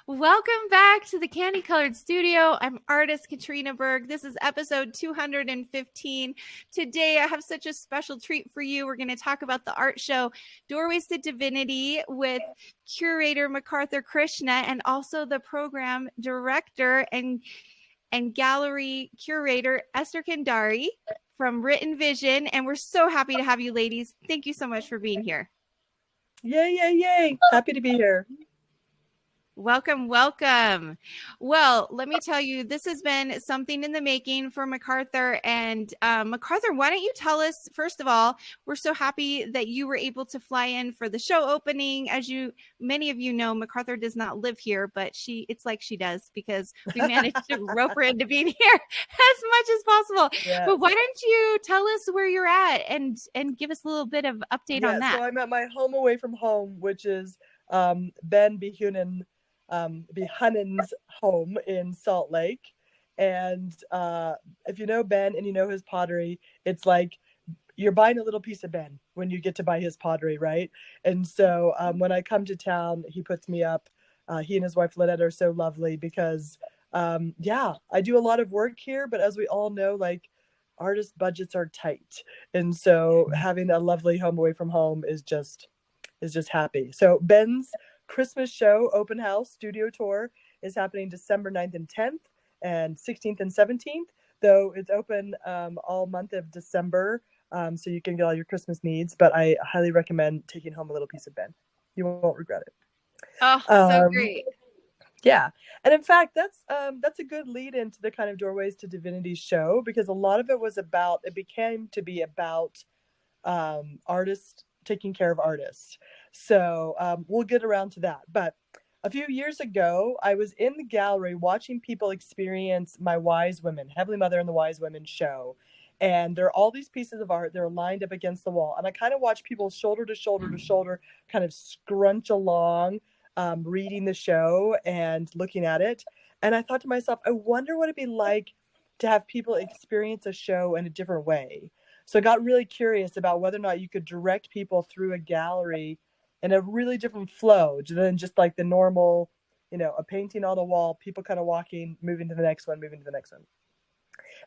Welcome back to the CANDYcolored studio. I'm artist Katrina Berg. This is episode 215. Today I have such a special treat for you. We're going to talk about the art show Doorways to Divinity with curator mcarthur Krishna and also the program director and gallery curator Esther Candari from Written Vision. And we're so happy to have you ladies. Thank you so much for being here. Yay, yay, yay. Happy to be here. Welcome, welcome. Well, let me tell you, this has been something in the making for mcarthur. And mcarthur, why don't you tell us, first of all, we're so happy that you were able to fly in for the show opening. As many of you know, mcarthur does not live here, but it's like she does because we managed to rope her into being here as much as possible. Yes. But why don't you tell us where you're at and give us a little bit of update on that? So I'm at my home away from home, which is Ben Behunen's home in Salt Lake. And if you know Ben and you know his pottery, it's like you're buying a little piece of Ben when you get to buy his pottery, right? And so when I come to town, he puts me up. He and his wife Lynette are so lovely because I do a lot of work here, but as we all know, like artist budgets are tight. And so having a lovely home away from home is just happy. So Ben's Christmas show, open house, studio tour is happening December 9th and 10th and 16th and 17th, though it's open all month of December, so you can get all your Christmas needs, but I highly recommend taking home a little piece of Ben. You won't regret it. Oh, so great. Yeah. And in fact, that's a good lead into the kind of Doorways to Divinity show, because a lot of it became to be about artists taking care of artists. So we'll get around to that. But a few years ago, I was in the gallery watching people experience my Wise Women, Heavenly Mother and the Wise Women show. And there are all these pieces of art. They're lined up against the wall. And I kind of watch people shoulder to shoulder to shoulder kind of scrunch along, reading the show and looking at it. And I thought to myself, I wonder what it'd be like to have people experience a show in a different way. So I got really curious about whether or not you could direct people through a gallery in a really different flow than just like the normal, a painting on the wall, people kind of walking, moving to the next one.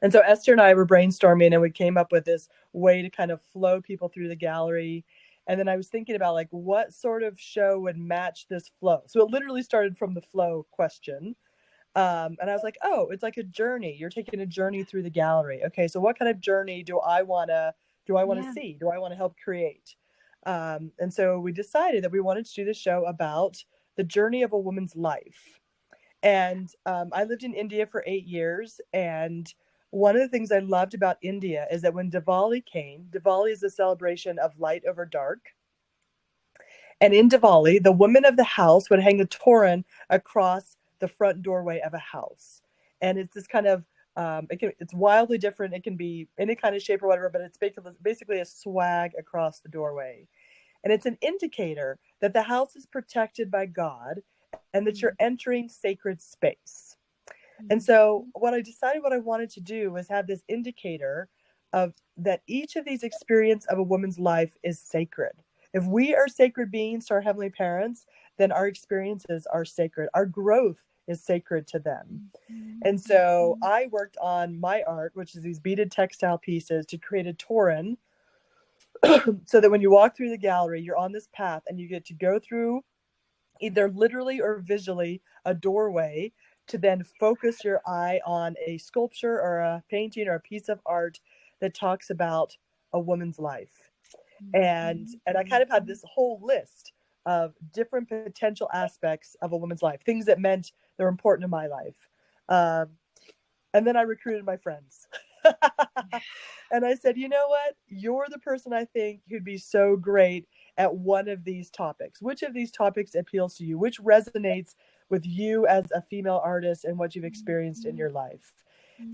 And so Esther and I were brainstorming and we came up with this way to kind of flow people through the gallery. And then I was thinking about like what sort of show would match this flow. So it literally started from the flow question. And I was like, oh, it's like a journey. You're taking a journey through the gallery. Okay, so what kind of journey do I want to see? Do I want to help create? And so we decided that we wanted to do this show about the journey of a woman's life. And I lived in India for 8 years. And one of the things I loved about India is that when Diwali came, Diwali is a celebration of light over dark. And in Diwali, the women of the house would hang a Toran across the front doorway of a house. And it's this kind of, it's wildly different. It can be any kind of shape or whatever, but it's basically a swag across the doorway. And it's an indicator that the house is protected by God and that you're entering sacred space. And so what I wanted to do was have this indicator of that each of these experiences of a woman's life is sacred. If we are sacred beings to our heavenly parents, then our experiences are sacred. Our growth is sacred to them. And so I worked on my art, which is these beaded textile pieces, to create a Toran so that when you walk through the gallery, you're on this path and you get to go through either literally or visually a doorway to then focus your eye on a sculpture or a painting or a piece of art that talks about a woman's life. And I kind of had this whole list of different potential aspects of a woman's life, things that meant they're important in my life. And then I recruited my friends. And I said, you know what? You're the person I think who'd be so great at one of these topics. Which of these topics appeals to you? Which resonates with you as a female artist and what you've experienced in your life?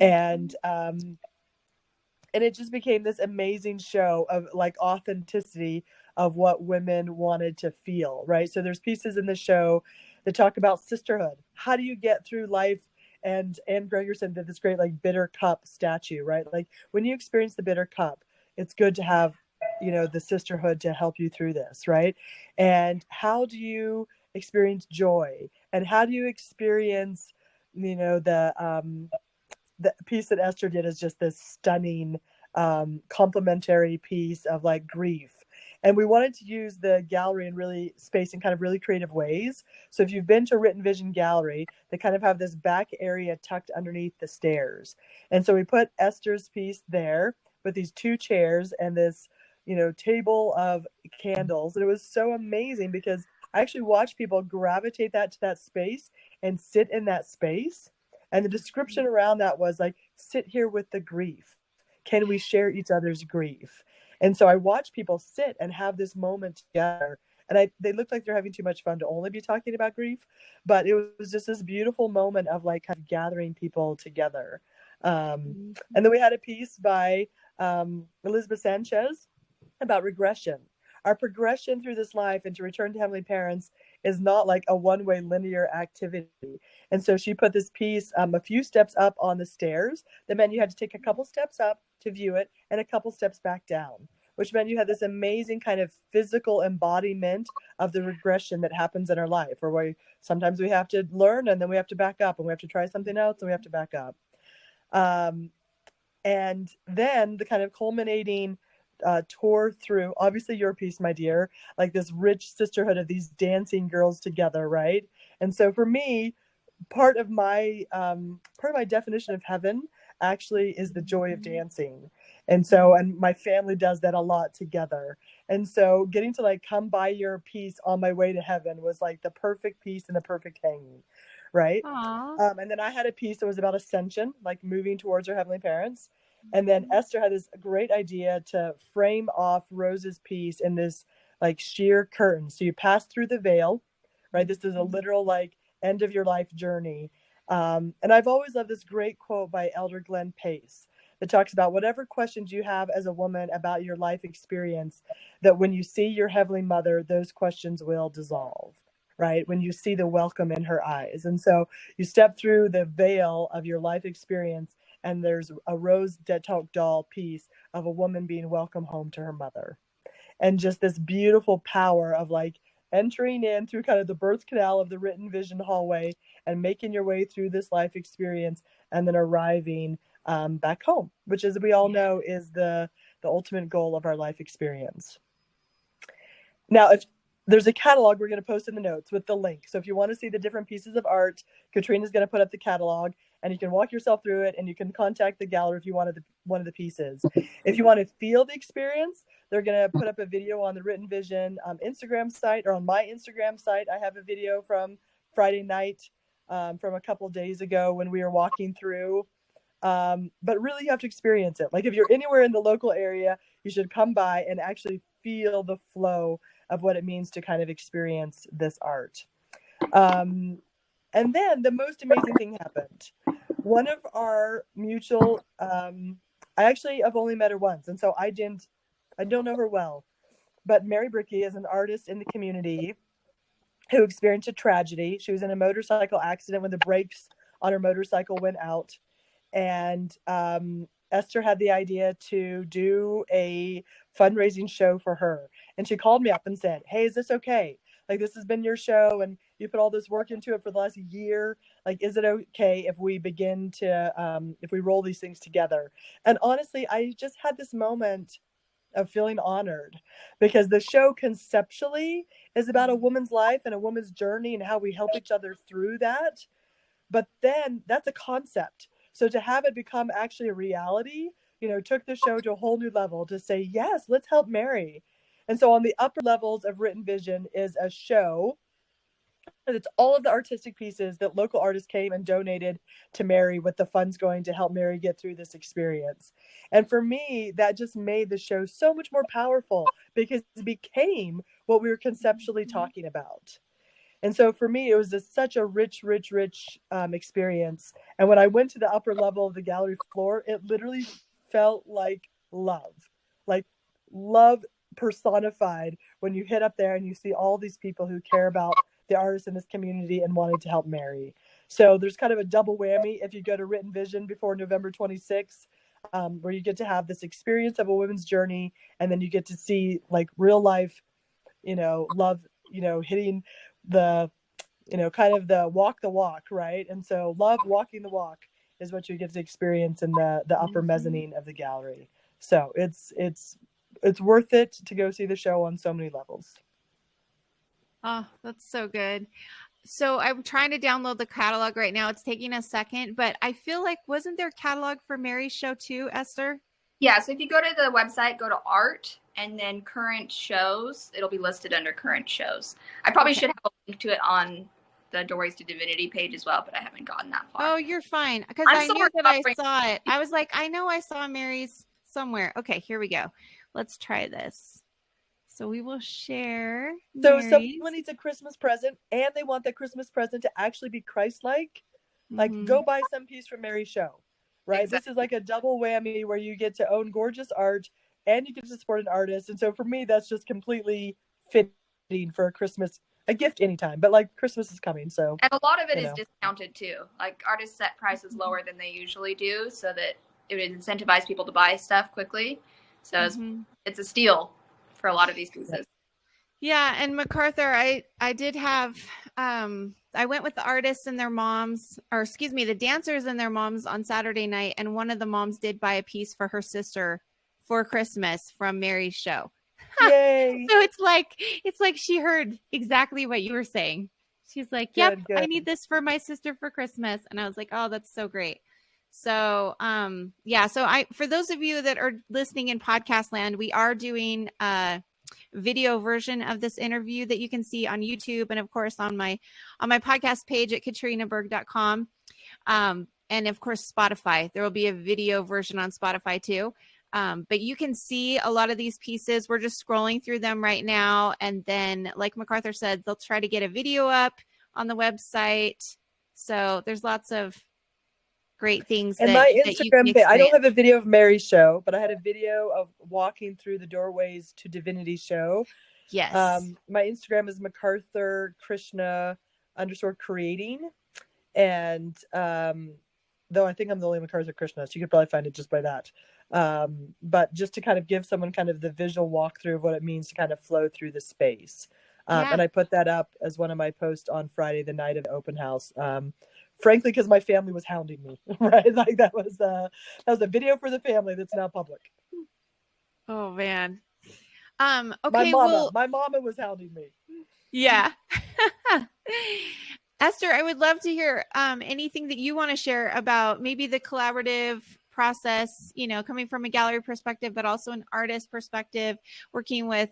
And it just became this amazing show of like authenticity of what women wanted to feel, right? So there's pieces in the show that talk about sisterhood. How do you get through life? And Anne Gregerson did this great like bitter cup statue, right? Like when you experience the bitter cup, it's good to have, the sisterhood to help you through this, right? And how do you experience joy? And how do you experience, the piece that Esther did is just this stunning complementary piece of like grief. And we wanted to use the gallery in really space in kind of really creative ways. So if you've been to Written Vision Gallery, they kind of have this back area tucked underneath the stairs. And so we put Esther's piece there with these two chairs and this, table of candles. And it was so amazing because I actually watched people gravitate to that space and sit in that space. And the description around that was like, sit here with the grief. Can we share each other's grief? And so I watched people sit and have this moment together. And they looked like they're having too much fun to only be talking about grief. But it was just this beautiful moment of like kind of gathering people together. And then we had a piece by Elizabeth Sanchez about regression. Our progression through this life and to return to Heavenly Parents is not like a one-way linear activity. And so she put this piece a few steps up on the stairs. That meant you had to take a couple steps up to view it and a couple steps back down, which meant you had this amazing kind of physical embodiment of the regression that happens in our life, where sometimes we have to learn and then we have to back up and we have to try something else and we have to back up. And then the kind of culminating tour through, obviously your piece, my dear, like this rich sisterhood of these dancing girls together, right? And so for me, part of my definition of heaven actually is the joy of dancing. And so, and my family does that a lot together. And so getting to like come by your piece on my way to heaven was like the perfect piece and the perfect hanging, right? And then I had a piece that was about ascension, like moving towards our Heavenly Parents. And then Esther had this great idea to frame off Rose's piece in this like sheer curtain. So you pass through the veil, right? This is a literal like end of your life journey. And I've always loved this great quote by Elder Glenn Pace that talks about whatever questions you have as a woman about your life experience, that when you see your Heavenly Mother, those questions will dissolve, right? When you see the welcome in her eyes. And so you step through the veil of your life experience and there's a rose talk doll piece of a woman being welcome home to her mother. And just this beautiful power of like entering in through kind of the birth canal of the Written Vision hallway and making your way through this life experience and then arriving back home, which, as we all know, is the ultimate goal of our life experience. Now, if there's a catalog we're going to post in the notes with the link. So if you want to see the different pieces of art, Katrina's going to put up the catalog and you can walk yourself through it and you can contact the gallery if you wanted one of the pieces. If you want to feel the experience, they're going to put up a video on the Written Vision Instagram site, or on my Instagram site. I have a video from Friday night from a couple days ago when we were walking through. But really you have to experience it. Like if you're anywhere in the local area, you should come by and actually feel the flow of what it means to kind of experience this art. And then the most amazing thing happened. One of our mutual, I actually have only met her once, and so I don't know her well, but Mary Brickey is an artist in the community who experienced a tragedy. She was in a motorcycle accident when the brakes on her motorcycle went out. And Esther had the idea to do a fundraising show for her. And she called me up and said, hey, is this okay? Like, this has been your show and you put all this work into it for the last year. Like, is it okay if we begin to, if we roll these things together? And honestly, I just had this moment of feeling honored, because the show conceptually is about a woman's life and a woman's journey and how we help each other through that. But then that's a concept. So to have it become actually a reality, took the show to a whole new level to say, yes, let's help Mary. And so on the upper levels of Written Vision is a show. And it's all of the artistic pieces that local artists came and donated to Mary, with the funds going to help Mary get through this experience. And for me, that just made the show so much more powerful, because it became what we were conceptually talking about. And so for me, it was such a rich experience. And when I went to the upper level of the gallery floor, it literally felt like love personified, when you hit up there and you see all these people who care about the artists in this community and wanted to help Mary. So there's kind of a double whammy if you go to Written Vision before November 26th, where you get to have this experience of a woman's journey, and then you get to see like real life, love, hitting kind of the walk, right? And so love walking the walk is what you get to experience in the upper mezzanine of the gallery. So it's worth it to go see the show on so many levels. Oh, that's so good. So I'm trying to download the catalog right now. It's taking a second, but I feel like, wasn't there a catalog for Mary's show too, Esther? Yeah, so if you go to the website, go to art, and then current shows, it'll be listed under current shows. I probably should have a link to it on the Doorways to Divinity page as well, but I haven't gotten that far. Oh, you're fine. Because I knew that I saw it. I was like, I know I saw Mary's somewhere. Okay, here we go. Let's try this. So we will share. So if someone needs a Christmas present and they want that Christmas present to actually be Christ-like, like go buy some piece from Mary's show, right? Exactly. This is like a double whammy where you get to own gorgeous art and you get to support an artist. And so for me, that's just completely fitting for a gift anytime. But like Christmas is coming, so. And a lot of it is discounted too. Like artists set prices lower than they usually do so that it would incentivize people to buy stuff quickly. So it's a steal for a lot of these pieces. Yeah, and mcarthur, I did have I went with the artists and their moms, or excuse me, the dancers and their moms on Saturday night, and one of the moms did buy a piece for her sister for Christmas from Mary's show. Yay. So it's like she heard exactly what you were saying. She's like, "Yep, good. I need this for my sister for Christmas." And I was like, "Oh, that's so great." So, so for those of you that are listening in podcast land, we are doing a video version of this interview that you can see on YouTube and of course on my podcast page at katrinaberg.com. And of course, Spotify, there will be a video version on Spotify too. But you can see a lot of these pieces. We're just scrolling through them right now. And then like mcarthur said, they'll try to get a video up on the website. So there's lots of great things. And my Instagram page, I don't have a video of Mary's show, but I had a video of walking through the Doorways to Divinity show. Yes. My Instagram is mcarthur krishna _creating. And though I think I'm the only mcarthur Krishna, so you could probably find it just by that. But just to kind of give someone kind of the visual walkthrough of what it means to kind of flow through the space. And I put that up as one of my posts on Friday, the night of the open house. Frankly, because my family was hounding me, right? Like that was a video for the family that's now public. Oh man. Okay. My mama was hounding me. Yeah. Esther, I would love to hear anything that you want to share about maybe the collaborative process, coming from a gallery perspective, but also an artist perspective, working with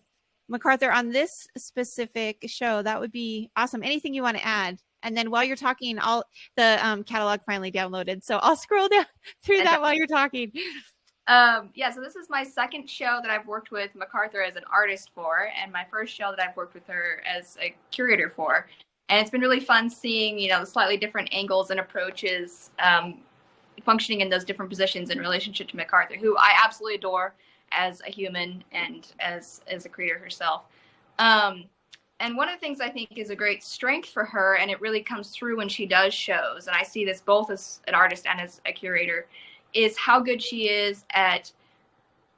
mcarthur on this specific show. That would be awesome. Anything you want to add? And then while you're talking, the catalog finally downloaded. So I'll scroll down through that while you're talking. So this is my second show that I've worked with mcarthur as an artist for, and my first show that I've worked with her as a curator for. And it's been really fun seeing, the slightly different angles and approaches functioning in those different positions in relationship to mcarthur, who I absolutely adore as a human and as a creator herself. And one of the things I think is a great strength for her, and it really comes through when she does shows, and I see this both as an artist and as a curator, is how good she is at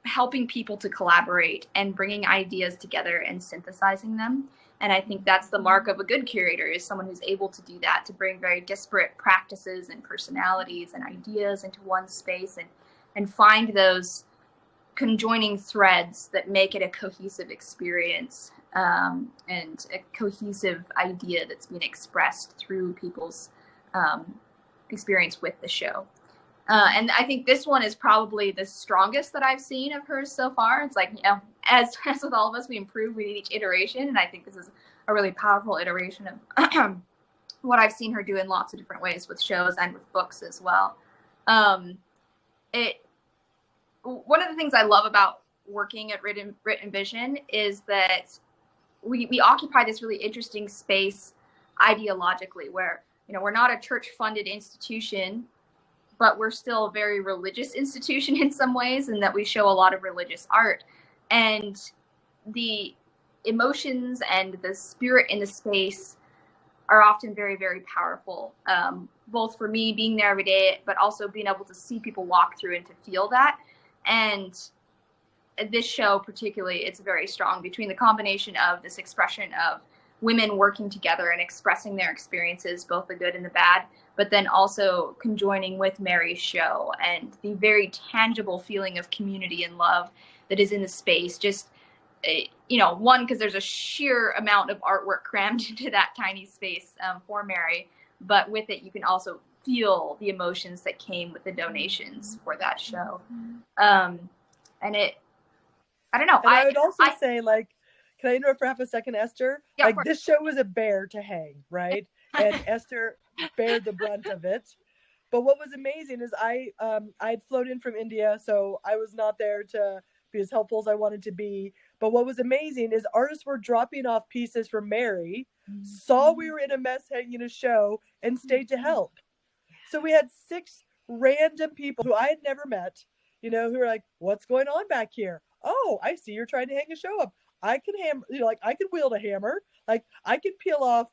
helping people to collaborate and bringing ideas together and synthesizing them. And I think that's the mark of a good curator, is someone who's able to do that, to bring very disparate practices and personalities and ideas into one space and find those conjoining threads that make it a cohesive experience. And a cohesive idea that's being expressed through people's experience with the show. And I think this one is probably the strongest that I've seen of hers so far. It's like, as with all of us, we improve with each iteration. And I think this is a really powerful iteration of what I've seen her do in lots of different ways with shows and with books as well. One of the things I love about working at Writ and Vision is that we occupy this really interesting space ideologically where, we're not a church-funded institution, but we're still a very religious institution in some ways, and that we show a lot of religious art. And the emotions and the spirit in the space are often very, very powerful, both for me being there every day, but also being able to see people walk through and to feel that. And this show particularly, it's very strong between the combination of this expression of women working together and expressing their experiences, both the good and the bad, but then also conjoining with Mary's show and the very tangible feeling of community and love that is in the space. Just, one, because there's a sheer amount of artwork crammed into that tiny space for Mary, but with it, you can also feel the emotions that came with the donations for that show. And it, I don't know. And I would also say, like, can I interrupt for half a second, Esther? Yeah, like, this show was a bear to hang, right? And Esther bared the brunt of it. But what was amazing is I'd flown in from India, so I was not there to be as helpful as I wanted to be. But what was amazing is artists were dropping off pieces for Mary, saw we were in a mess hanging a show, and stayed to help. So we had 6 random people who I had never met, who were like, what's going on back here? Oh, I see you're trying to hang a show up. I can hammer, I can wield a hammer. Like, I can peel off,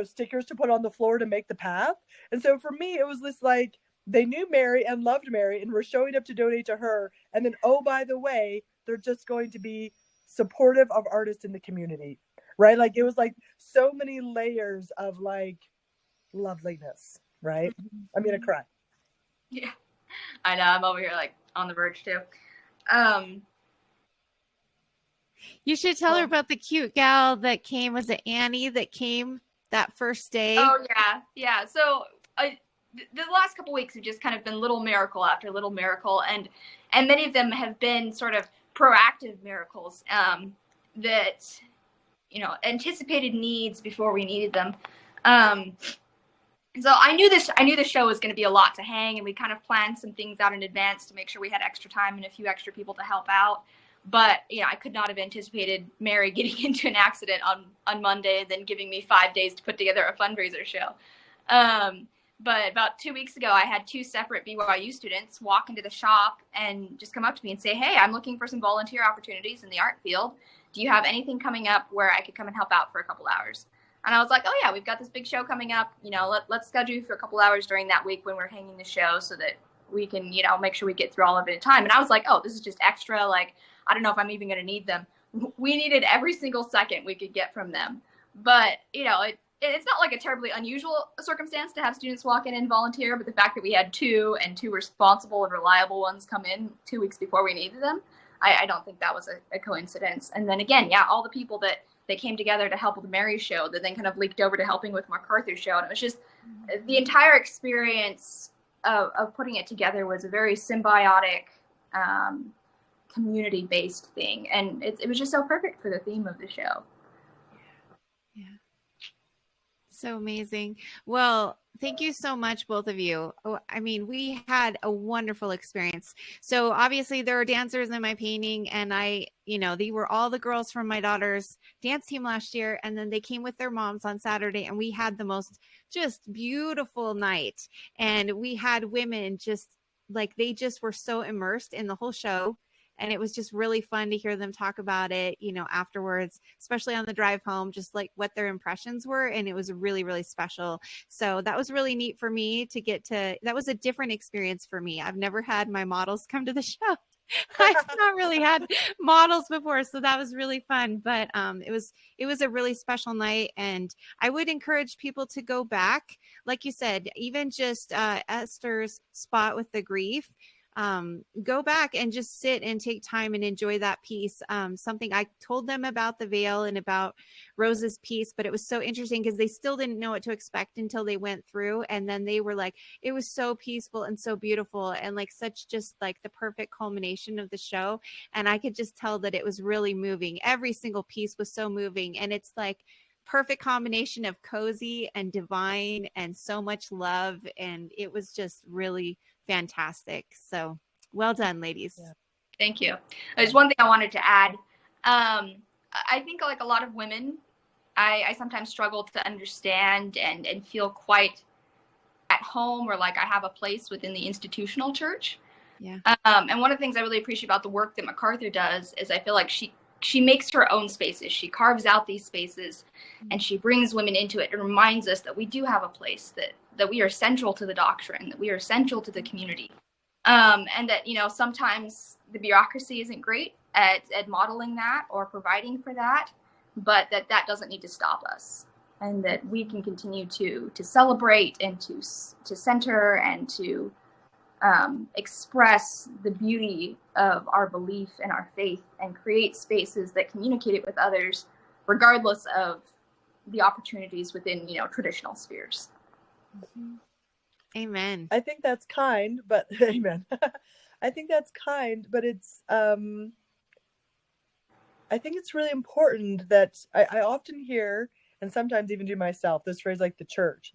stickers to put on the floor to make the path. And so for me, it was this, like, they knew Mary and loved Mary and were showing up to donate to her. And then, oh, by the way, they're just going to be supportive of artists in the community, right? Like, it was like so many layers of, like, loveliness, right? I'm going to cry. Yeah, I know. I'm over here, like, on the verge too. You should tell her about the cute gal that came. Was it Annie that came that first day? Oh, yeah. So the last couple weeks have just kind of been little miracle after little miracle, and many of them have been sort of proactive miracles that, anticipated needs before we needed them. So I knew the show was going to be a lot to hang, and we kind of planned some things out in advance to make sure we had extra time and a few extra people to help out. But, I could not have anticipated Mary getting into an accident on Monday and then giving me 5 days to put together a fundraiser show. But about 2 weeks ago, I had 2 separate BYU students walk into the shop and just come up to me and say, hey, I'm looking for some volunteer opportunities in the art field. Do you have anything coming up where I could come and help out for a couple hours? And I was like, oh, yeah, we've got this big show coming up. Let's schedule you for a couple hours during that week when we're hanging the show so that we can, make sure we get through all of it in time. And I was like, oh, this is just extra. Like, I don't know if I'm even going to need them. We needed every single second we could get from them. But, it's not like a terribly unusual circumstance to have students walk in and volunteer, but the fact that we had 2 and 2 responsible and reliable ones come in 2 weeks before we needed them, I don't think that was a coincidence. And then again, all the people that came together to help with the Mary show that then kind of leaked over to helping with mcarthur's show. And it was just the entire experience of putting it together was a very symbiotic, community-based thing. And it was just so perfect for the theme of the show. Yeah. So amazing. Well, thank you so much, both of you. Oh, I mean, we had a wonderful experience. So obviously there are dancers in my painting, and they were all the girls from my daughter's dance team last year. And then they came with their moms on Saturday, and we had the most just beautiful night. And we had women just like, they just were so immersed in the whole show. And it was just really fun to hear them talk about it, afterwards, especially on the drive home, just like what their impressions were. And it was really, really special. So that was really neat for me that was a different experience for me. I've never had my models come to the show. I've not really had models before. So that was really fun. But it was a really special night. And I would encourage people to go back. Like you said, even just Esther's spot with the grief. Go back and just sit and take time and enjoy that piece. Something I told them about the veil and about Rose's piece, but it was so interesting because they still didn't know what to expect until they went through. And then they were like, it was so peaceful and so beautiful and like such just like the perfect culmination of the show. And I could just tell that it was really moving. Every single piece was so moving. And it's like perfect combination of cozy and divine and so much love. And it was just really fantastic. So well done, ladies. Yeah. Thank you. There's one thing I wanted to add. I think like a lot of women, I sometimes struggle to understand and feel quite at home or like I have a place within the institutional church. Yeah. And one of the things I really appreciate about the work that mcarthur does is I feel like she makes her own spaces. She carves out these spaces and she brings women into it and reminds us that we do have a place, that we are central to the doctrine, that we are central to the community. And that, sometimes the bureaucracy isn't great at modeling that or providing for that. but that doesn't need to stop us, and that we can continue to celebrate and to center and to express the beauty of our belief and our faith, and create spaces that communicate it with others, regardless of the opportunities within, traditional spheres. Mm-hmm. Amen. I think that's kind, but amen. I think that's kind, but it's I think it's really important that I often hear, and sometimes even do myself, this phrase like the church,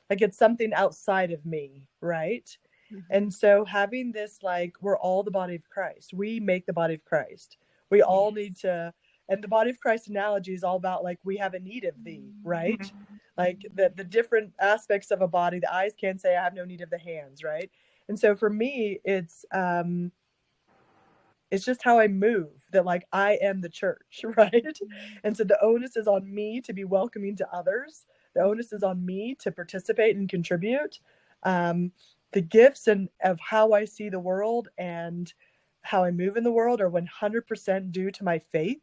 like it's something outside of me, right? Mm-hmm. And so having this, like, we're all the body of Christ. We make the body of Christ. We all need to, and the body of Christ analogy is all about, like, we have a need of thee, right? Mm-hmm. Like the different aspects of a body, the eyes can't say I have no need of the hands, right? And so for me, it's just how I move, that like I am the church, right? And so the onus is on me to be welcoming to others. The onus is on me to participate and contribute. The gifts and of how I see the world and how I move in the world are 100% due to my faith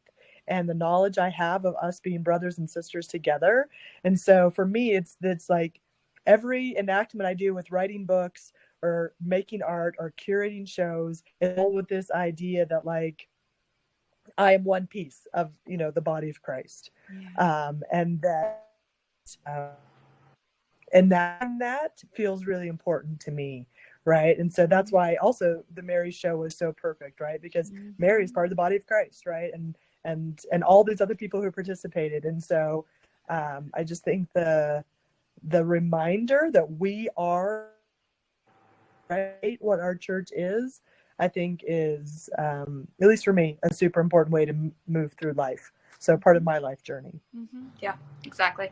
and the knowledge I have of us being brothers and sisters together. And so for me, it's like every enactment I do with writing books or making art or curating shows is all with this idea that, like, I am one piece of, the body of Christ. Yeah. And that, that feels really important to me. Right. And so that's why also the Mary show was so perfect, right? Because Mary is part of the body of Christ, right? And all these other people who participated. And so I just think the reminder that we are, right, what our church is, I think is, at least for me, a super important way to move through life. So part of my life journey. Mm-hmm. Yeah, exactly.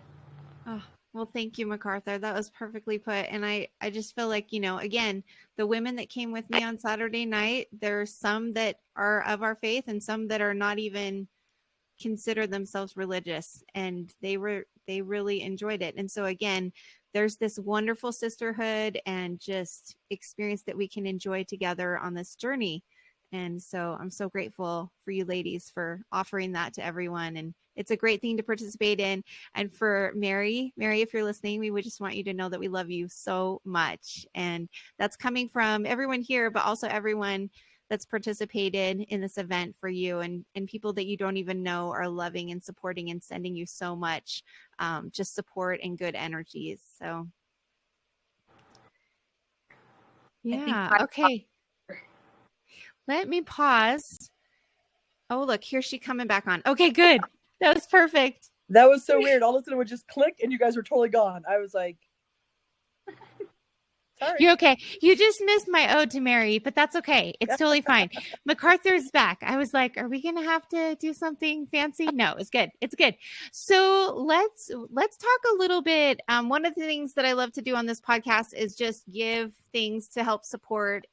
Oh, well, thank you, mcarthur. That was perfectly put. And I just feel like, again, the women that came with me on Saturday night, there's some that are of our faith and some that are not even consider themselves religious, and they really enjoyed it. And so again, there's this wonderful sisterhood and just experience that we can enjoy together on this journey. And so I'm so grateful for you ladies for offering that to everyone. And it's a great thing to participate in. And for Mary, if you're listening, we would just want you to know that we love you so much. And that's coming from everyone here, but also everyone that's participated in this event for you, and people that you don't even know are loving and supporting and sending you so much just support and good energies. So yeah. Okay. Let me pause. Oh, look, here's she coming back on. Okay, good. That was perfect. That was so weird. All of a sudden it would just click and you guys were totally gone. I was like, sorry. You're okay. You just missed my ode to Mary, but that's okay. It's totally fine. mcarthur's back. I was like, are we going to have to do something fancy? No, it's good. It's good. So let's talk a little bit. One of the things that I love to do on this podcast is just give things to help support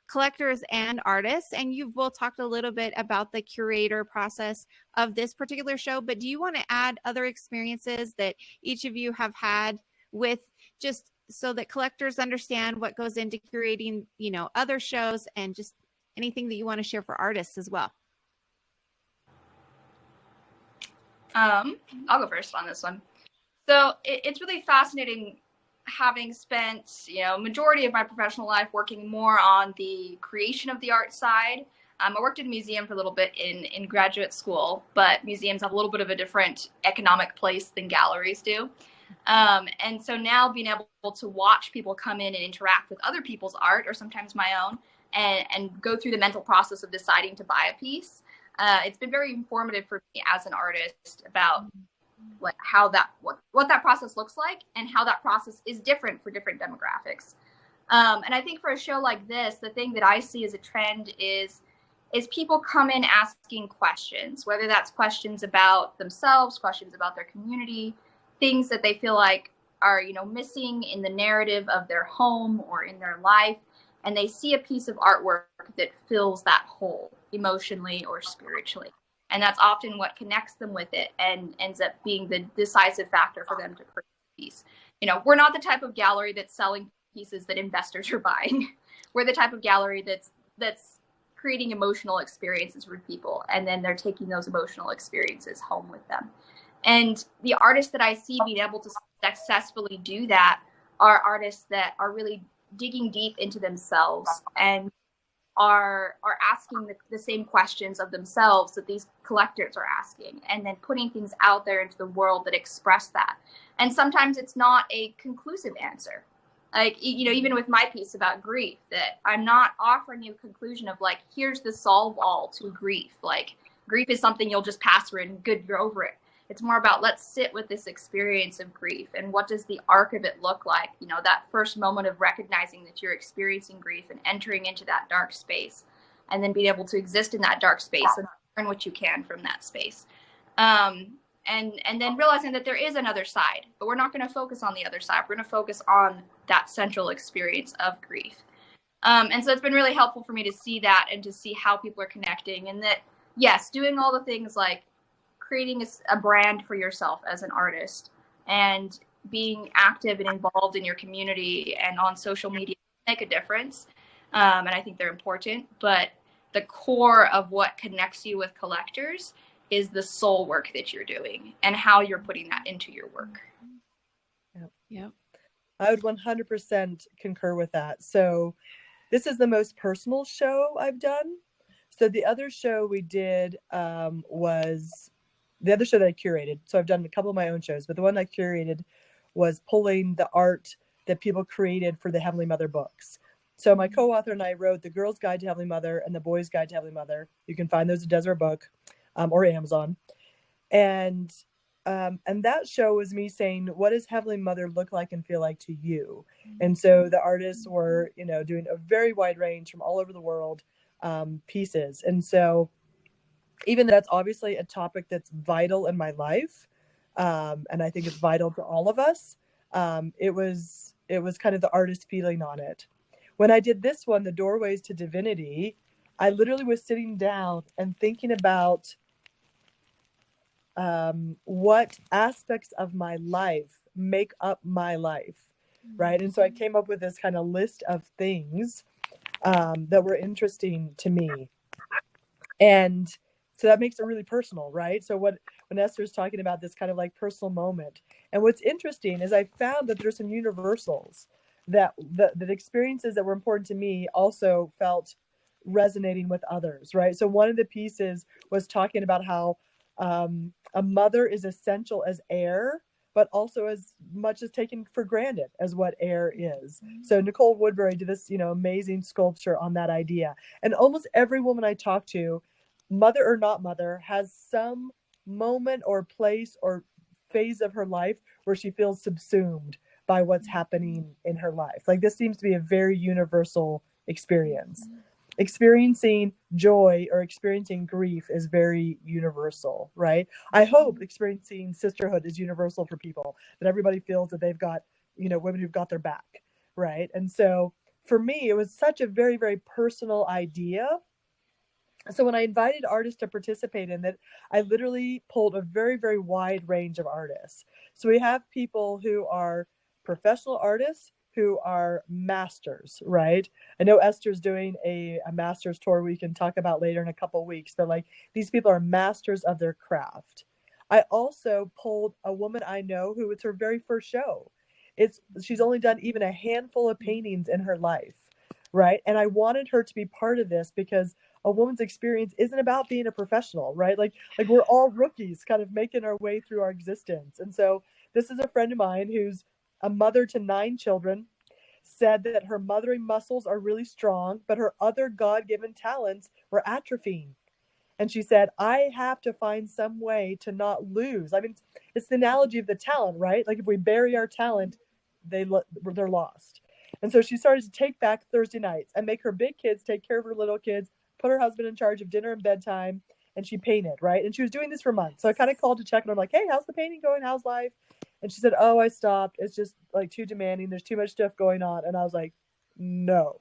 collectors and artists. And you've both talked a little bit about the curator process of this particular show, but do you want to add other experiences that each of you have had with, just so that collectors understand what goes into curating, other shows, and just anything that you want to share for artists as well? I'll go first on this one. So it's really fascinating, having spent, majority of my professional life working more on the creation of the art side. I worked in a museum for a little bit in graduate school, but museums have a little bit of a different economic place than galleries do. And so now being able to watch people come in and interact with other people's art, or sometimes my own, and go through the mental process of deciding to buy a piece, it's been very informative for me as an artist about like how that what that process looks like, and how that process is different for different demographics. And I think for a show like this, the thing that I see as a trend is people come in asking questions, whether that's questions about themselves, questions about their community, things that they feel like are, missing in the narrative of their home or in their life. And they see a piece of artwork that fills that hole emotionally or spiritually. And that's often what connects them with it and ends up being the decisive factor for them to purchase a piece. We're not the type of gallery that's selling pieces that investors are buying. We're the type of gallery that's creating emotional experiences for people, and then they're taking those emotional experiences home with them. And the artists that I see being able to successfully do that are artists that are really digging deep into themselves and are asking the same questions of themselves that these collectors are asking, and then putting things out there into the world that express that. And sometimes it's not a conclusive answer. Like, you know, even with my piece about grief, that I'm not offering you a conclusion of like, here's the solve all to grief. Like, grief is something you'll just pass through and good, you're over it. It's more about, let's sit with this experience of grief and what does the arc of it look like? You know, that first moment of recognizing that you're experiencing grief and entering into that dark space, and then being able to exist in that dark space and learn what you can from that space. And then realizing that there is another side, but we're not going to focus on the other side. We're going to focus on that central experience of grief. And so it's been really helpful for me to see that and to see how people are connecting, and that, yes, doing all the things like creating a brand for yourself as an artist and being active and involved in your community and on social media make a difference. And I think they're important, but the core of what connects you with collectors is the soul work that you're doing and how you're putting that into your work. Yep. I would 100% concur with that. So this is the most personal show I've done. So the other show we did was the other show that I curated. So I've done a couple of my own shows, but the one I curated was pulling the art that people created for the Heavenly Mother books. So my co-author and I wrote The Girl's Guide to Heavenly Mother and The Boy's Guide to Heavenly Mother. You can find those at Desert Book or Amazon. And that show was me saying, what does Heavenly Mother look like and feel like to you? And so the artists were, you know, doing a very wide range from all over the world pieces. And so even though that's obviously a topic that's vital in my life, and I think it's vital to all of us, it was kind of the artist feeling on it. When I did this one, The Doorways to Divinity, I literally was sitting down and thinking about what aspects of my life make up my life, right? And so I came up with this kind of list of things that were interesting to me. And so that makes it really personal, right? So when Esther's talking about this kind of like personal moment, and what's interesting is I found that there's some universals that experiences that were important to me also felt resonating with others, right? So one of the pieces was talking about how a mother is essential as air, but also as much as taken for granted as what air is. So Nicole Woodbury did this, you know, amazing sculpture on that idea. And almost every woman I talk to, mother or not mother, has some moment or place or phase of her life where she feels subsumed by what's happening in her life. Like, this seems to be a very universal experience. Experiencing joy or experiencing grief is very universal, right? I hope experiencing sisterhood is universal for people, that everybody feels that they've got, you know, women who've got their back, right? And so for me, it was such a very, very personal idea. So when I invited artists to participate in it, I literally pulled a very, very wide range of artists. So we have people who are professional artists who are masters, right? I know Esther's doing a master's tour we can talk about later in a couple of weeks, but like, these people are masters of their craft. I also pulled a woman I know who it's her very first show. She's only done even a handful of paintings in her life, right? And I wanted her to be part of this because a woman's experience isn't about being a professional, right? Like we're all rookies kind of making our way through our existence. And so this is a friend of mine who's a mother to 9 children, said that her mothering muscles are really strong, but her other God-given talents were atrophying. And she said, I have to find some way to not lose. I mean, it's the analogy of the talent, right? Like, if we bury our talent, they're lost. And so she started to take back Thursday nights and make her big kids take care of her little kids, put her husband in charge of dinner and bedtime, and she painted, right? And she was doing this for months. So I kind of called to check, and I'm like, hey, how's the painting going? How's life? And she said, oh, I stopped. It's just like too demanding. There's too much stuff going on. And I was like, no,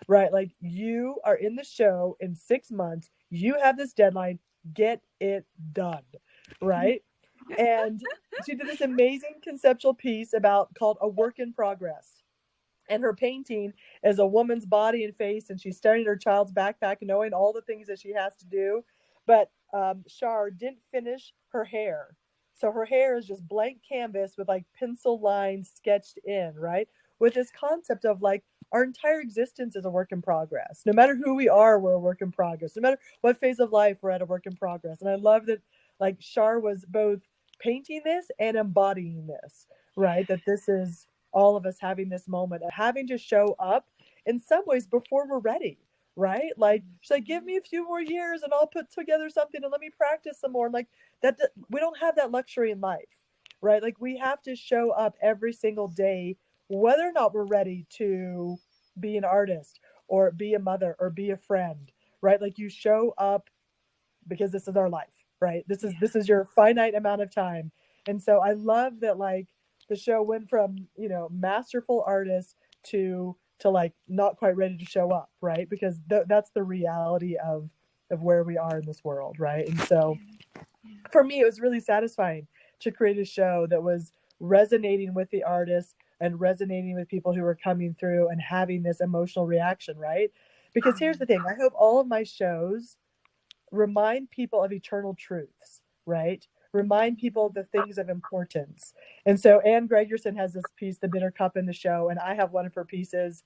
right? Like, you are in the show in 6 months. You have this deadline. Get it done, right? And she did this amazing conceptual piece called A Work in Progress. And her painting is a woman's body and face, and she's staring at her child's backpack, knowing all the things that she has to do. But Shar didn't finish her hair. So her hair is just blank canvas with like pencil lines sketched in, right? With this concept of like our entire existence is a work in progress. No matter who we are, we're a work in progress. No matter what phase of life, we're at a work in progress. And I love that like Shar was both painting this and embodying this, right? That this is all of us having this moment and having to show up in some ways before we're ready, right? Like she's like, give me a few more years and I'll put together something and let me practice some more. And like that we don't have that luxury in life, right? Like we have to show up every single day, whether or not we're ready to be an artist or be a mother or be a friend, right? Like you show up because this is our life, right? This is your finite amount of time. And so I love that like the show went from, you know, masterful artist to like not quite ready to show up, right? Because that's the reality of where we are in this world, right? And so for me, it was really satisfying to create a show that was resonating with the artists and resonating with people who were coming through and having this emotional reaction, right? Because here's the thing, I hope all of my shows remind people of eternal truths, right? Remind people of the things of importance. And so Anne Gregerson has this piece, The Bitter Cup, in the show, and I have one of her pieces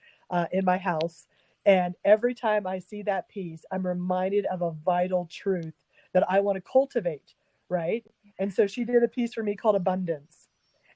in my house. And every time I see that piece, I'm reminded of a vital truth that I want to cultivate, right? And so she did a piece for me called Abundance.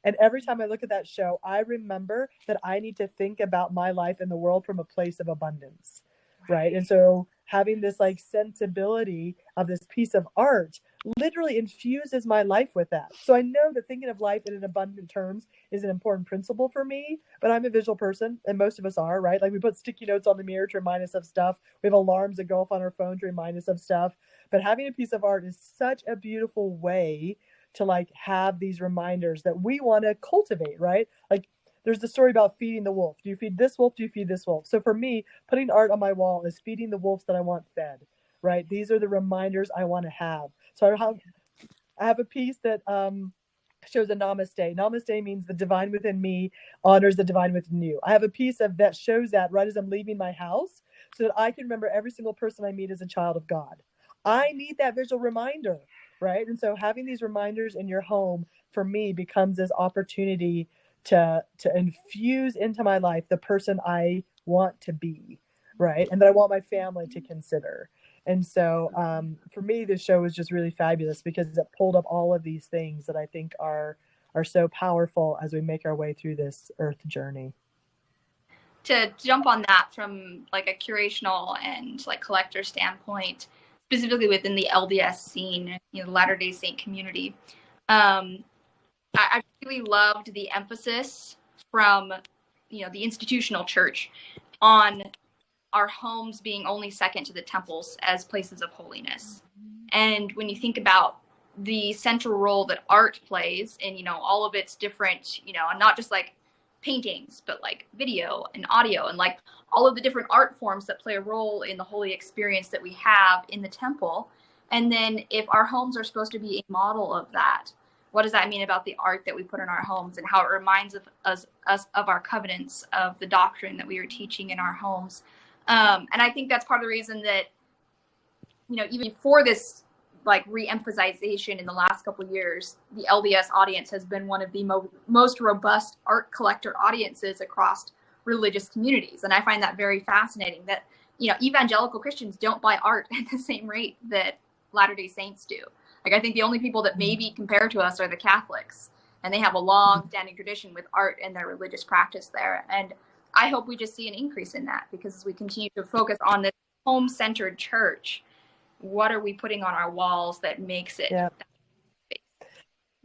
And every time I look at that show, I remember that I need to think about my life in the world from a place of abundance, right? And so having this like sensibility of this piece of art literally infuses my life with that. So I know that thinking of life in an abundant terms is an important principle for me, but I'm a visual person and most of us are, right? Like we put sticky notes on the mirror to remind us of stuff. We have alarms that go off on our phone to remind us of stuff. But having a piece of art is such a beautiful way to like have these reminders that we want to cultivate, right? Like there's the story about feeding the wolf. Do you feed this wolf? Do you feed this wolf? So for me, putting art on my wall is feeding the wolves that I want fed, right? These are the reminders I want to have. So I have a piece that shows a namaste. Namaste means the divine within me honors the divine within you. I have a piece of that shows that right as I'm leaving my house so that I can remember every single person I meet as a child of God. I need that visual reminder, right? And so having these reminders in your home for me becomes this opportunity to infuse into my life the person I want to be, right? And that I want my family to consider. And so for me, this show was just really fabulous because it pulled up all of these things that I think are so powerful as we make our way through this earth journey. To jump on that from like a curational and like collector standpoint, specifically within the LDS scene, you know, Latter-day Saint community, I really loved the emphasis from, you know, the institutional church on our homes being only second to the temples as places of holiness. And when you think about the central role that art plays in, you know, all of its different, you know, and not just like paintings, but like video and audio and like all of the different art forms that play a role in the holy experience that we have in the temple. And then if our homes are supposed to be a model of that, what does that mean about the art that we put in our homes and how it reminds us of our covenants, of the doctrine that we are teaching in our homes? And I think that's part of the reason that, you know, even before this like re-emphasization in the last couple of years, the LDS audience has been one of the most robust art collector audiences across religious communities. And I find that very fascinating that, you know, evangelical Christians don't buy art at the same rate that Latter-day Saints do. Like, I think the only people that maybe compare to us are the Catholics, and they have a long standing tradition with art and their religious practice there. And I hope we just see an increase in that, because as we continue to focus on this home-centered church, what are we putting on our walls that makes it? Yeah.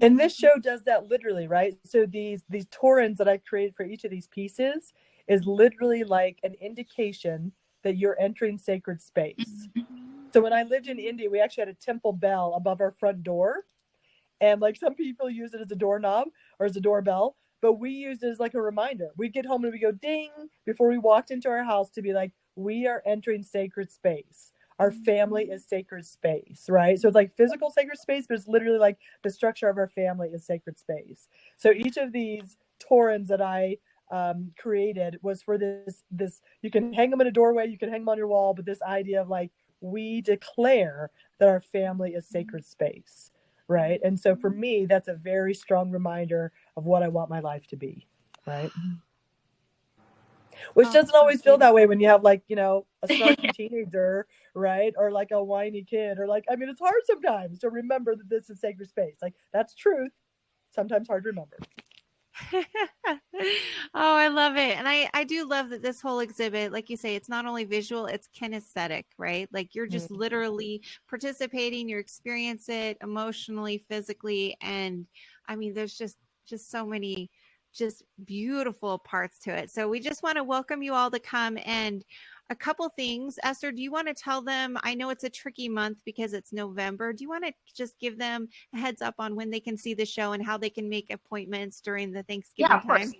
And this show does that literally, right? So these torrents that I created for each of these pieces is literally like an indication that you're entering sacred space. So when I lived in India, we actually had a temple bell above our front door. And like some people use it as a doorknob or as a doorbell, but we used it as like a reminder. We'd get home and we go ding before we walked into our house to be like, we are entering sacred space. Our family is sacred space, right? So it's like physical sacred space, but it's literally like the structure of our family is sacred space. So each of these torrents that I created was for this you can hang them in a doorway, you can hang them on your wall, but this idea of like, we declare that our family is sacred space, right? And so for me, that's a very strong reminder of what I want my life to be, right? Which doesn't always feel that way when you have like, you know, a snarky teenager, right? Or like a whiny kid, or like, I mean, it's hard sometimes to remember that this is sacred space. Like, that's truth. Sometimes hard to remember. Oh, I love it. And I do love that this whole exhibit, like you say, it's not only visual, it's kinesthetic, right? Like you're just literally participating, you experience it emotionally, physically. And I mean, there's just so many just beautiful parts to it. So we just want to welcome you all to come. And a couple things, Esther, do you want to tell them? I know it's a tricky month because it's November. Do you want to just give them a heads up on when they can see the show and how they can make appointments during the Thanksgiving time? Course.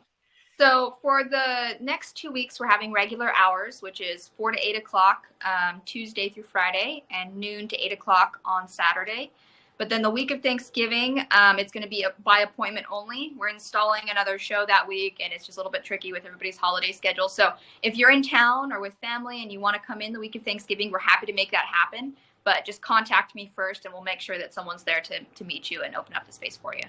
So for the next 2 weeks, we're having regular hours, which is 4 to 8 o'clock Tuesday through Friday, and noon to 8 o'clock on Saturday. But then the week of Thanksgiving, it's going to be by appointment only. We're installing another show that week, and it's just a little bit tricky with everybody's holiday schedule. So if you're in town or with family and you want to come in the week of Thanksgiving, we're happy to make that happen. But just contact me first, and we'll make sure that someone's there to meet you and open up the space for you.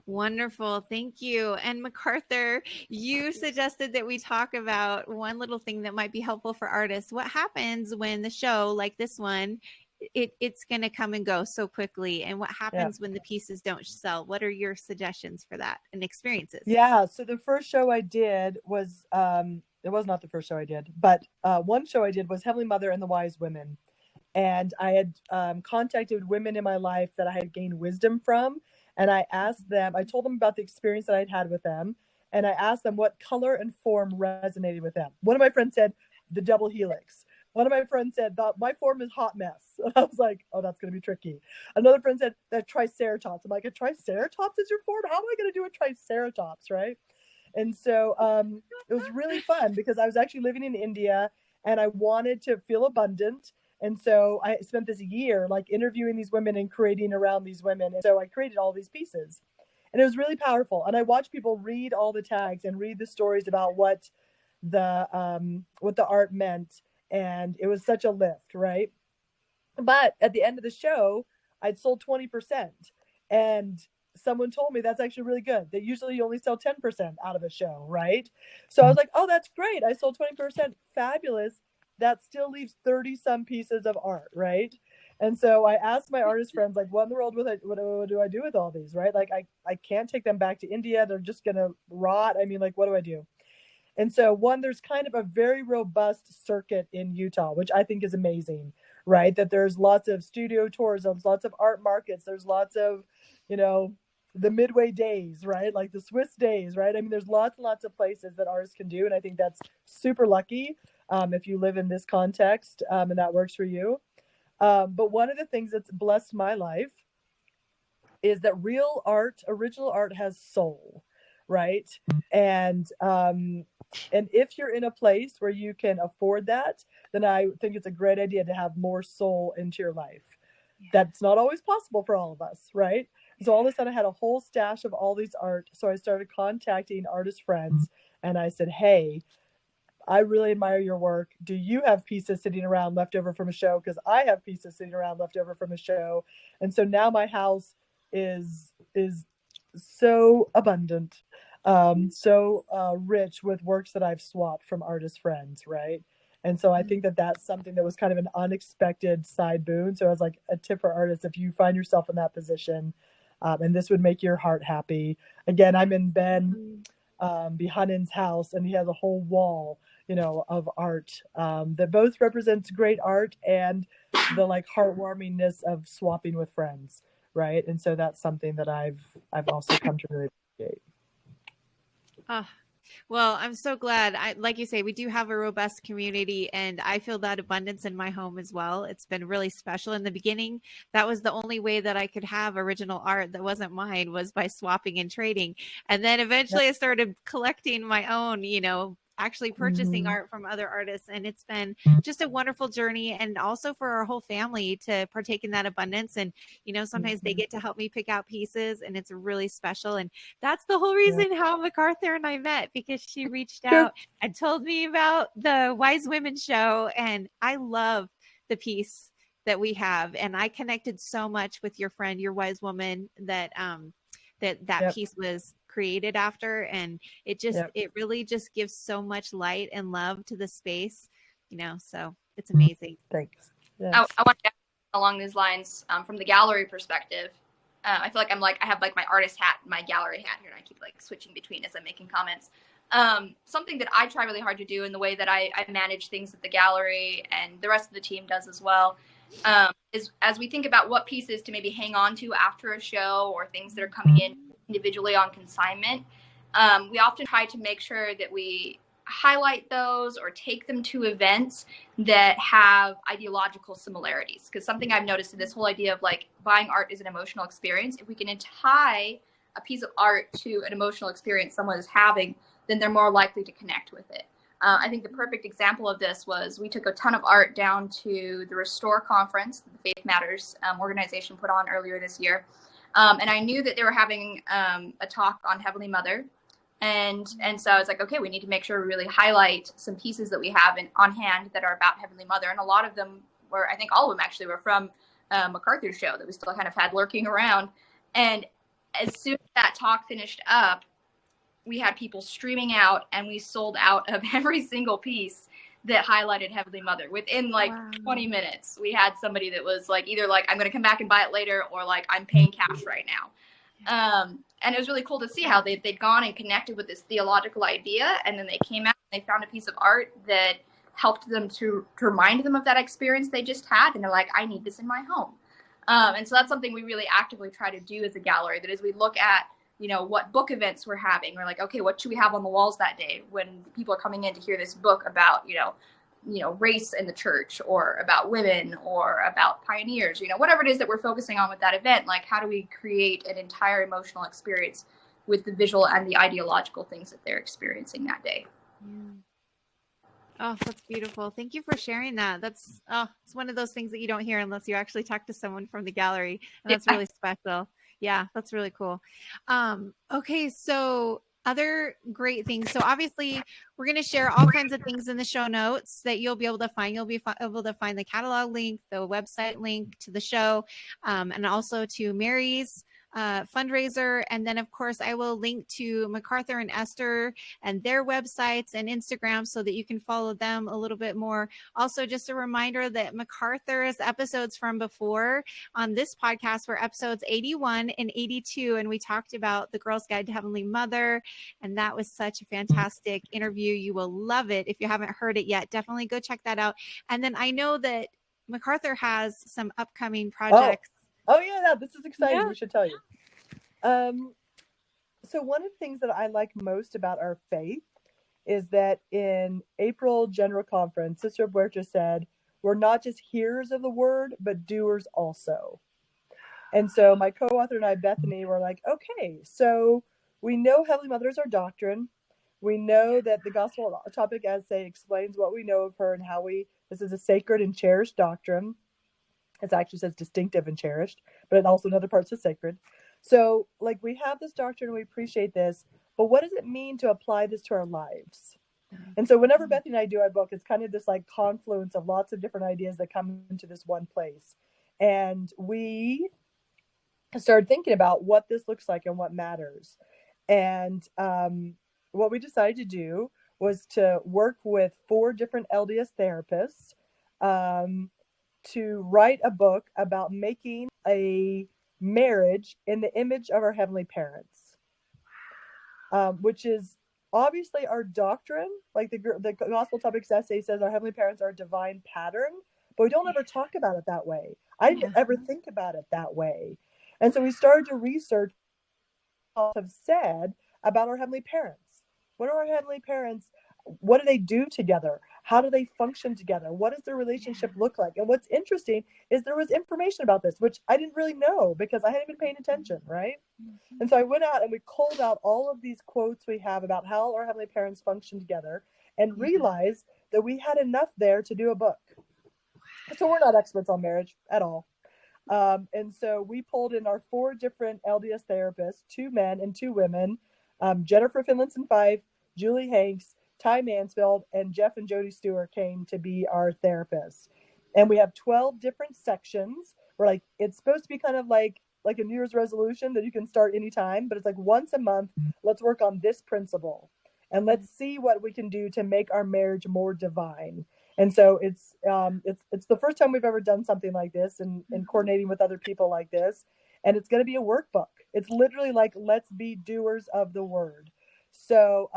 Wonderful. Thank you. And mcarthur, you suggested that we talk about one little thing that might be helpful for artists. What happens when the show, like this one, it's going to come and go so quickly? And what happens when the pieces don't sell? What are your suggestions for that and experiences? Yeah. So the first show I did was, it was not the first show I did, but one show I did was Heavenly Mother and the Wise Women. And I had contacted women in my life that I had gained wisdom from. And I asked them, I told them about the experience that I'd had with them. And I asked them what color and form resonated with them. One of my friends said the double helix. One of my friends said, my form is hot mess. I was like, oh, that's going to be tricky. Another friend said that triceratops. I'm like, a triceratops is your form? How am I going to do a triceratops, right? And so it was really fun because I was actually living in India and I wanted to feel abundant. And so I spent this year like interviewing these women and creating around these women. And so I created all these pieces. And it was really powerful. And I watched people read all the tags and read the stories about what the art meant. And it was such a lift, right? But at the end of the show, I'd sold 20%. And someone told me that's actually really good. That usually you only sell 10% out of a show, right? So I was like, oh, that's great. I sold 20%. Fabulous. That still leaves 30 some pieces of art, right? And so I asked my artist friends, like, what in the world what do I do with all these, right? Like, I can't take them back to India. They're just going to rot. I mean, like, what do I do? And so there's kind of a very robust circuit in Utah, which I think is amazing, right? That there's lots of studio tours, there's lots of art markets, there's lots of, you know, the Midway days, right? Like the Swiss days, right? I mean, there's lots and lots of places that artists can do. And I think that's super lucky if you live in this context and that works for you. But one of the things that's blessed my life is that real art, original art has soul, right? And if you're in a place where you can afford that, then I think it's a great idea to have more soul into your life. Yeah. That's not always possible for all of us, right? So all of a sudden I had a whole stash of all these art. So I started contacting artist friends and I said, hey, I really admire your work. Do you have pieces sitting around left over from a show? Because I have pieces sitting around left over from a show. And so now my house is so abundant, so rich with works that I've swapped from artist friends, right? And so I think that that's something that was kind of an unexpected side boon. So as like a tip for artists, if you find yourself in that position, and this would make your heart happy. Again, I'm in Ben Behanen's house, and he has a whole wall, you know, of art that both represents great art and the like heartwarmingness of swapping with friends, right? And so that's something that I've also come to really appreciate. Well, I'm so glad. Like you say, we do have a robust community, and I feel that abundance in my home as well. It's been really special. In the beginning, that was the only way that I could have original art that wasn't mine, was by swapping and trading. And then eventually I started collecting my own, you know, actually purchasing art from other artists. And it's been just a wonderful journey, and also for our whole family to partake in that abundance. And, you know, sometimes they get to help me pick out pieces, and it's really special. And that's the whole reason how MacArthur and I met, because she reached out and told me about the Wise Women show. And I love the piece that we have. And I connected so much with your friend, your wise woman, that that piece was created after. And it just, it really just gives so much light and love to the space, you know, so it's amazing. Thanks. I want to add along these lines, from the gallery perspective. I feel like I have like my artist hat, my gallery hat here, and I keep like switching between as I'm making comments. Something that I try really hard to do in the way that I manage things at the gallery, and the rest of the team does as well, is as we think about what pieces to maybe hang on to after a show, or things that are coming in individually on consignment, we often try to make sure that we highlight those or take them to events that have ideological similarities. Because something I've noticed in this whole idea of like buying art is an emotional experience, if we can tie a piece of art to an emotional experience someone is having, then they're more likely to connect with it. I think the perfect example of this was we took a ton of art down to the Restore conference that the Faith Matters organization put on earlier this year. And I knew that they were having a talk on Heavenly Mother. And so I was like, okay, we need to make sure we really highlight some pieces that we have on hand that are about Heavenly Mother. And a lot of them were, I think all of them actually were from MacArthur's show that we still kind of had lurking around. And as soon as that talk finished up, we had people streaming out, and we sold out of every single piece that highlighted Heavenly Mother. Within like 20 minutes, we had somebody that was like, either like, I'm going to come back and buy it later, or like, I'm paying cash right now. And it was really cool to see how they'd gone and connected with this theological idea, and then they came out and they found a piece of art that helped them to remind them of that experience they just had, and they're like, I need this in my home. And so that's something we really actively try to do as a gallery, that as we look at, you know, what book events we're having, we're like, okay, what should we have on the walls that day when people are coming in to hear this book about, you know, race in the church, or about women, or about pioneers, you know, whatever it is that we're focusing on with that event. Like, how do we create an entire emotional experience with the visual and the ideological things that they're experiencing that day? Oh, that's beautiful. Thank you for sharing that. It's one of those things that you don't hear unless you actually talk to someone from the gallery. And that's really special. Yeah, that's really cool. Okay, so other great things. So obviously we're going to share all kinds of things in the show notes that you'll be able to find. You'll be able to find the catalog link, the website link to the show, and also to Mary's fundraiser. And then of course I will link to MacArthur and Esther and their websites and Instagram so that you can follow them a little bit more. Also, just a reminder that MacArthur's episodes from before on this podcast were episodes 81 and 82. And we talked about the Girl's Guide to Heavenly Mother. And that was such a fantastic interview. You will love it. If you haven't heard it yet, definitely go check that out. And then I know that MacArthur has some upcoming projects. Oh yeah, this is exciting. Yeah. We should tell you. So one of the things that I like most about our faith is that in April General Conference, Sister Huerta said, we're not just hearers of the word, but doers also. And so my co-author and I, Bethany, were like, okay, so we know Heavenly Mother is our doctrine. We know that the Gospel Topic Essay explains what we know of her and how this is a sacred and cherished doctrine. It actually says distinctive and cherished, but it also in other parts is sacred. So like we have this doctrine and we appreciate this, but what does it mean to apply this to our lives? And so whenever Bethany and I do our book, it's kind of this like confluence of lots of different ideas that come into this one place. And we started thinking about what this looks like and what matters. And what we decided to do was to work with 4 different LDS therapists to write a book about making a marriage in the image of our heavenly parents, which is obviously our doctrine. Like the Gospel Topics Essay says our heavenly parents are a divine pattern, but we don't ever talk about it that way. I didn't ever think about it that way. And so we started to research what have said about our heavenly parents. What are our heavenly parents? What do they do together? How do they function together? What does their relationship look like? And what's interesting is there was information about this, which I didn't really know because I hadn't been paying attention, right? And so I went out and we culled out all of these quotes we have about how our heavenly parents function together. and realized that we had enough there to do a book. So we're not experts on marriage at all. And so we pulled in our 4 different LDS therapists, 2 men and 2 women, Jennifer Finlinson Fife, Julie Hanks, Ty Mansfield, and Jeff and Jody Stewart came to be our therapists. And we have 12 different sections. We're like, it's supposed to be kind of like a New Year's resolution that you can start anytime, but it's like once a month, let's work on this principle. And let's see what we can do to make our marriage more divine. And so it's the first time we've ever done something like this and coordinating with other people like this. And it's going to be a workbook. It's literally like, let's be doers of the word. So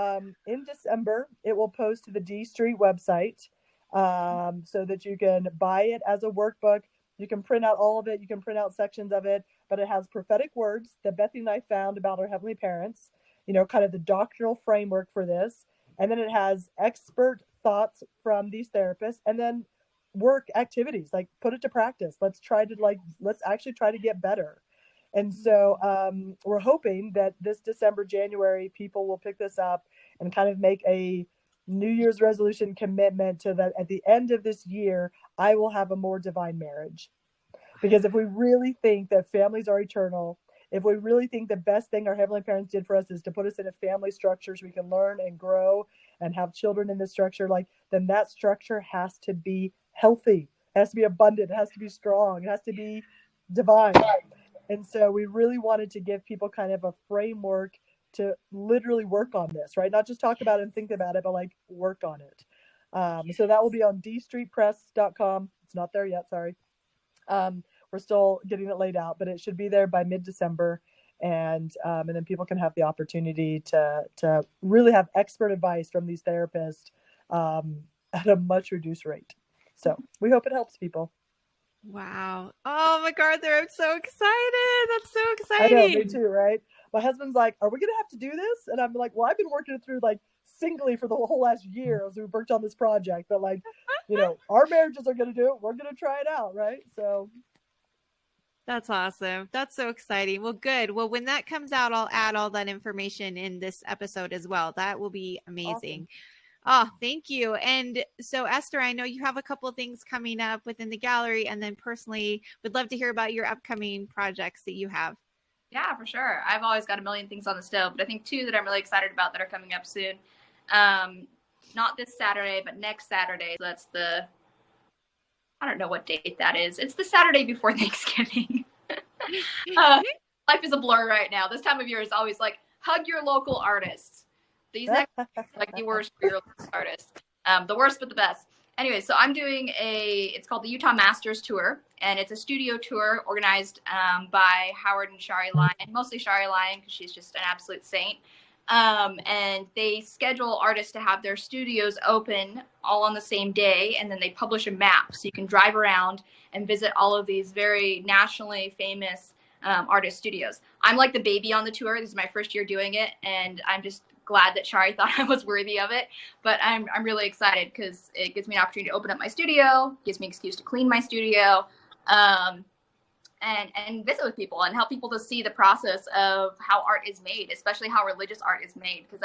in December, it will post to the D Street website so that you can buy it as a workbook. You can print out all of it. You can print out sections of it, but it has prophetic words that Bethany and I found about our heavenly parents, kind of the doctrinal framework for this. And then it has expert thoughts from these therapists, and then work activities, like put it to practice. Let's actually try to get better. And so we're hoping that this December, January, people will pick this up and kind of make a New Year's resolution commitment to that at the end of this year, I will have a more divine marriage. Because if we really think that families are eternal, if we really think the best thing our heavenly parents did for us is to put us in a family structure so we can learn and grow and have children in this structure, then that structure has to be healthy. It has to be abundant. It has to be strong. It has to be divine. And so we really wanted to give people kind of a framework to literally work on this, right? Not just talk about it and think about it, but work on it. So that will be on dstreetpress.com. It's not there yet. Sorry. We're still getting it laid out, but it should be there by mid-December. And then people can have the opportunity to really have expert advice from these therapists at a much reduced rate. So we hope it helps people. Wow. Oh, McArthur, I'm so excited. That's so exciting. I know, me too, right? My husband's like, are we going to have to do this? And I'm like, well, I've been working it through singly for the whole last year as we worked on this project. But our marriages are going to do it. We're going to try it out, right? So that's awesome. That's so exciting. Well, good. Well, when that comes out, I'll add all that information in this episode as well. That will be amazing. Awesome. Oh, thank you. And so, Esther, I know you have a couple of things coming up within the gallery, and then personally would love to hear about your upcoming projects that you have. Yeah, for sure. I've always got a million things on the stove, but I think 2 that I'm really excited about that are coming up soon. Not this Saturday, but next Saturday. So that's I don't know what date that is. It's the Saturday before Thanksgiving. Life is a blur right now. This time of year is always hug your local artists. These next the worst for your local artists. The worst, but the best. Anyway, so I'm doing it's called the Utah Masters Tour, and it's a studio tour organized by Howard and Shari Lyon, mostly Shari Lyon because she's just an absolute saint. And they schedule artists to have their studios open all on the same day, and then they publish a map so you can drive around and visit all of these very nationally famous artist studios. I'm like the baby on the tour. This is my first year doing it, and I'm just glad that Shari thought I was worthy of it. But I'm really excited because it gives me an opportunity to open up my studio, gives me an excuse to clean my studio, and visit with people and help people to see the process of how art is made, especially how religious art is made. Because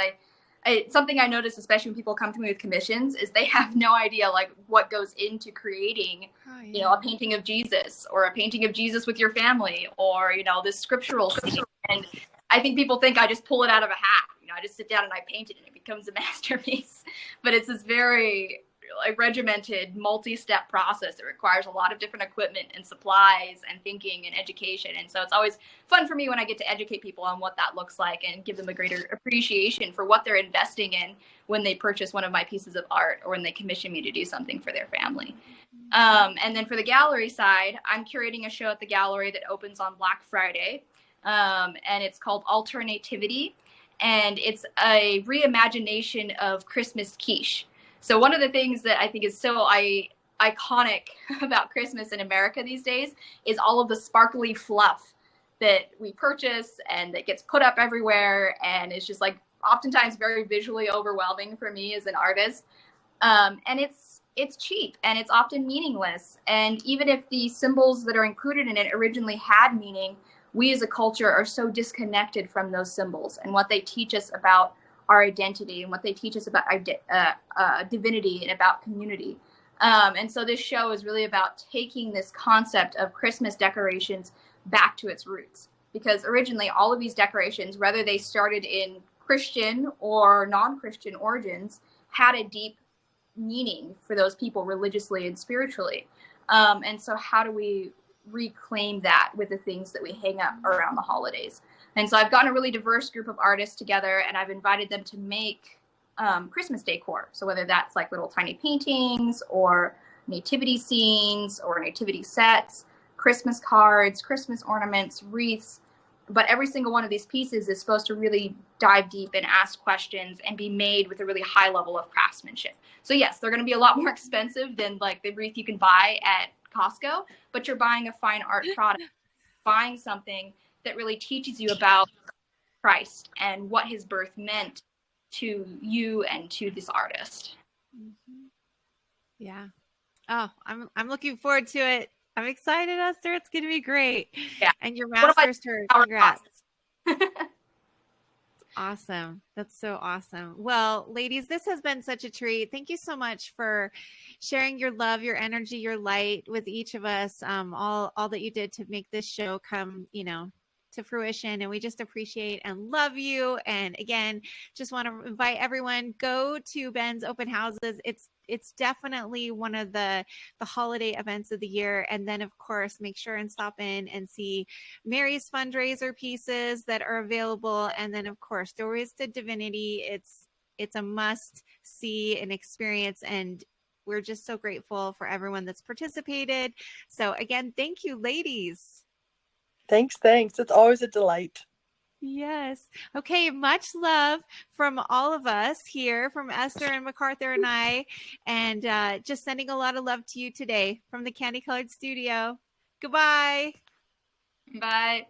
something I notice, especially when people come to me with commissions, is they have no idea what goes into creating, a painting of Jesus or a painting of Jesus with your family, or this scriptural scene. And I think people think I just pull it out of a hat. I just sit down and I paint it and it becomes a masterpiece. But it's this very regimented, multi-step process that requires a lot of different equipment and supplies and thinking and education. And so it's always fun for me when I get to educate people on what that looks like and give them a greater appreciation for what they're investing in when they purchase one of my pieces of art or when they commission me to do something for their family. And then for the gallery side, I'm curating a show at the gallery that opens on Black Friday. And it's called Alternativity. And it's a reimagination of Christmas quiche. So one of the things that I think is so iconic about Christmas in America these days is all of the sparkly fluff that we purchase and that gets put up everywhere. And it's just oftentimes very visually overwhelming for me as an artist. And it's cheap and it's often meaningless. And even if the symbols that are included in it originally had meaning, we as a culture are so disconnected from those symbols and what they teach us about our identity and what they teach us about divinity and about community. And so this show is really about taking this concept of Christmas decorations back to its roots. Because originally all of these decorations, whether they started in Christian or non-Christian origins, had a deep meaning for those people religiously and spiritually. And so how do we reclaim that with the things that we hang up around the holidays? And so I've gotten a really diverse group of artists together, and I've invited them to make Christmas decor. So whether that's like little tiny paintings or nativity scenes or nativity sets, Christmas cards, Christmas ornaments, wreaths, but every single one of these pieces is supposed to really dive deep and ask questions and be made with a really high level of craftsmanship. So yes, they're going to be a lot more expensive than like the wreath you can buy at Costco, but you're buying a fine art product, buying something that really teaches you about Christ and what his birth meant to you and to this artist. Mm-hmm. Yeah. Oh, I'm looking forward to it. I'm excited, Esther. It's going to be great. Yeah. And your master's turn. Congrats. Awesome. That's so awesome. Well, ladies, this has been such a treat. Thank you so much for sharing your love, your energy, your light with each of us. All that you did to make this show come, to fruition. And we just appreciate and love you. And again, just want to invite everyone, go to Ben's open houses. It's definitely one of the holiday events of the year. And then of course, make sure and stop in and see Mary's fundraiser pieces that are available. And then of course, Doorways to Divinity. It's a must see and experience. And we're just so grateful for everyone that's participated. So again, thank you, ladies. Thanks. It's always a delight. Yes. Okay. Much love from all of us here, from Esther and MacArthur and I, and just sending a lot of love to you today from the CANDYcolored studio. Goodbye. Bye.